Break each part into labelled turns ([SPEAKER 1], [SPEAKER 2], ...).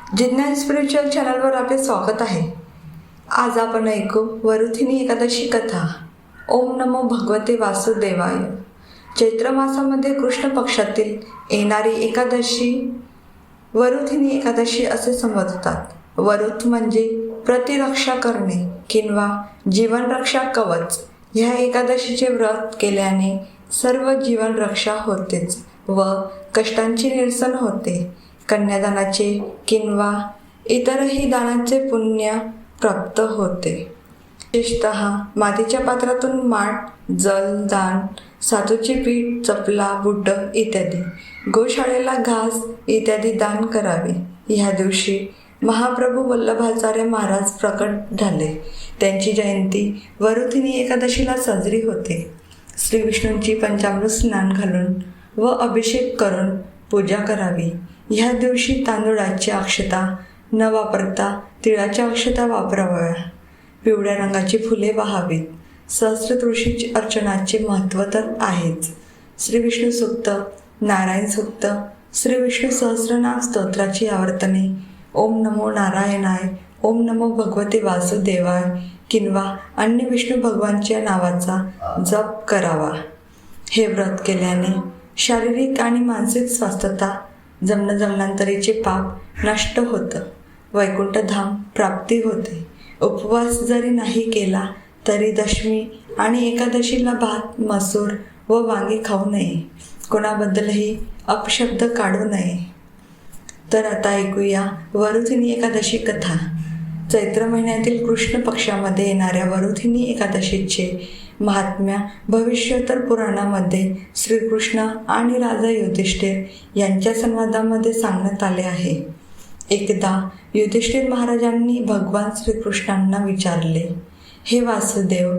[SPEAKER 1] जिज्ञान spiritual चॅनलवर आपले स्वागत आहे। आज आपण ऐकू वरुथिनी एकादशी कथा। ओम नमो भगवते वासुदेवाय। चैत्र मासामध्ये कृष्ण पक्षातील येणारी एकादशी वरुथिनी एकादशी असे संबोधतात। वरुथ म्हणजे प्रतिरक्षा करणे किंवा जीवनरक्षा कवच। ह्या एकादशीचे व्रत केल्याने सर्व जीवनरक्षा होतेच व कष्टांचे निरसन होते। कन्यादानाचे किंवा इतरही दानाचे पुण्य प्राप्त होते। विशेषतः मातीच्या पात्रातून माठ, जल दान, सातूचे पीठ, चपला, बुट इत्यादी, गोशाळेला घास इत्यादी दान करावे। ह्या दिवशी महाप्रभू वल्लभाचार्य महाराज प्रकट झाले। त्यांची जयंती वरुथिनी एकादशीला साजरी होते। श्री विष्णूंची पंचामृत स्नान घालून व अभिषेक करून पूजा करावी। ह्या दिवशी तांदूळाची अक्षता न वापरता तिळाच्या अक्षता वापराव्या। पिवळ्या रंगाची फुले वाहावीत। सहस्र तुळशीची अर्चनाचे महत्त्व तर आहेच। श्री विष्णू सूक्त, नारायण सूक्त, श्री विष्णू सहस्रनाम स्तोत्राची आवर्तने, ओम नमो नारायणाय, ओम नमो भगवते वासुदेवाय किंवा अन्य विष्णू भगवानच्या नावाचा जप करावा। हे व्रत केल्याने शारीरिक आणि मानसिक स्वास्थ्यता, जन्मांतरीचे पाप नष्ट होतं, वैकुंठधाम प्राप्ती होते। उपवास जरी नाही केला तरी दशमी आणि एकादशीला भात, मसूर व वांगी खाऊ नये। कोणाबद्दलही अपशब्द काढू नये। तर आता ऐकूया वरुथिनी एकादशी कथा। चैत्र महिन्यातील कृष्ण पक्षामध्ये येणाऱ्या वरुथिनी एकादशीचे महात्म्य भविष्योत्तर पुराणामध्ये श्रीकृष्ण आणि राजा युधिष्ठिर यांच्या संवादामध्ये सांगण्यात आले आहे। एकदा युधिष्ठिर महाराजांनी भगवान श्रीकृष्णांना विचारले, हे वासुदेव,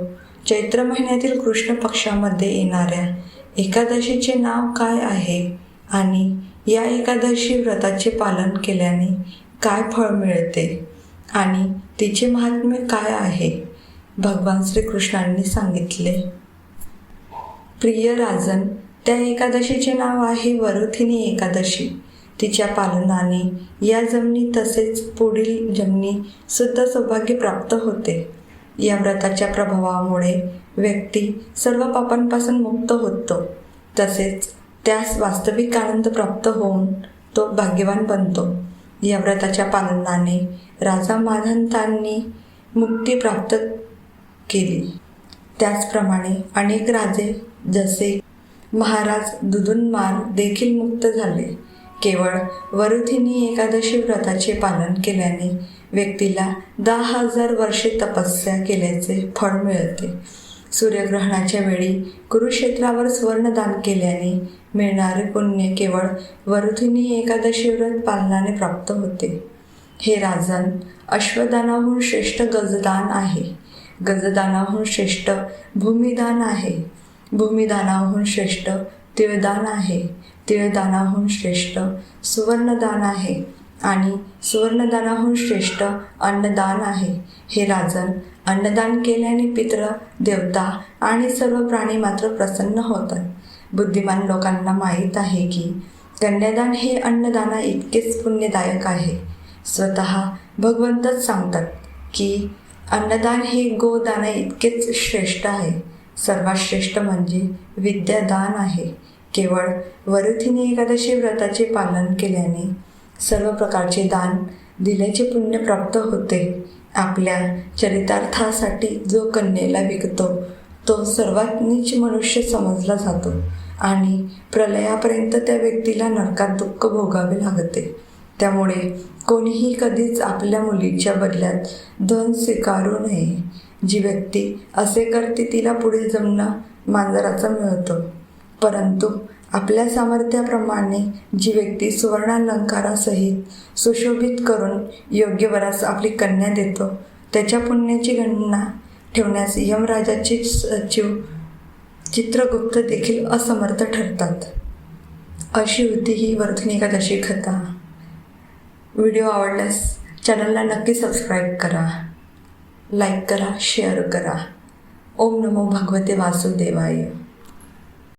[SPEAKER 1] चैत्र महिन्यातील कृष्ण पक्षामध्ये येणाऱ्या एकादशीचे नाव काय आहे आणि या एकादशी व्रताचे पालन केल्याने काय फळ मिळते आणि तिचे महात्म्य काय आहे? भगवान श्रीकृष्णांनी सांगितले, प्रिय राजन, त्या एकादशीचे नाव आहे वरुथिनी एकादशी। तिच्या पालनाने या जमनी तसेच पुढील जमनी सुद्धा सौभाग्य प्राप्त होते। या व्रताच्या प्रभावामुळे व्यक्ती सर्व पापांपासून मुक्त होतो, तसेच त्यास वास्तविक आनंद प्राप्त होऊन तो भाग्यवान बनतो। या व्रताच्या पालनाने राजा माधंतांनी मुक्ती प्राप्त केली। त्याचप्रमाणे अनेक राजे जसे महाराज दुदुन्मार देखील मुक्त झाले। केवळ वरुथिनी एकादशी व्रताचे पालन केल्याने व्यक्तीला 10,000 वर्षे तपस्या केल्याचे फळ मिळते। सूर्यग्रहणाच्या वेळी कुरुक्षेत्रावर सुवर्णदान केल्याने मिळणारे पुण्य केवळ वरुथिनी एकादशी व्रत पालनाने प्राप्त होते। हे राजन, अश्वदानाहून श्रेष्ठ गजदान आहे। गजदानाहून श्रेष्ठ भूमिदान आहे। भूमिदानाहून श्रेष्ठ तिळदान आहे। तिळदानाहून श्रेष्ठ सुवर्णदान आहे आणि सुवर्णदानाहून श्रेष्ठ अन्नदान आहे। हे राजन, अन्नदान केल्याने पितृ, देवता आणि सर्व प्राणी मात्र प्रसन्न होतात। बुद्धिमान लोकांना माहीत आहे की कन्यादान हे अन्नदाना इतकेच पुण्यदायक आहे। स्वतः भगवंतच सांगतात की अन्नदान हे गोदाना इतकेच श्रेष्ठ आहे। सर्वात श्रेष्ठ म्हणजे विद्यादान आहे। केवळ वरुथिनी एकादशी व्रताचे पालन केल्याने सर्व प्रकारचे दान दिल्याचे पुण्य प्राप्त होते। आपल्या चरितार्थासाठी जो कन्येला विकतो तो सर्वात नीच मनुष्य समजला जातो आणि प्रलयापर्यंत त्या व्यक्तीला नरकात दुःख भोगावे लागते। त्यामुळे कोणीही कधीच आपल्या मुलीच्या बदल्यात धन स्वीकारू नये। जी व्यक्ती असे करते तिला पुढील जन्म मांजराचा मिळतो, परंतु आपल्या सामर्थ्याप्रमाणे जी व्यक्ती सुवर्णालंकारासहित सुशोभित करून योग्य वरास आपली कन्या देतो त्याच्या पुण्याची गणना ठेवण्यास यमराजाचे सचिव चित्रगुप्त देखील असमर्थ ठरतात। अशी होती ही वरुथिनी एकादशी कथा। व्हिडिओ आवडल्यास चॅनलला नक्की सबस्क्राईब करा, लाईक करा, शेअर करा। ओम नमो भगवते वासुदेवाय।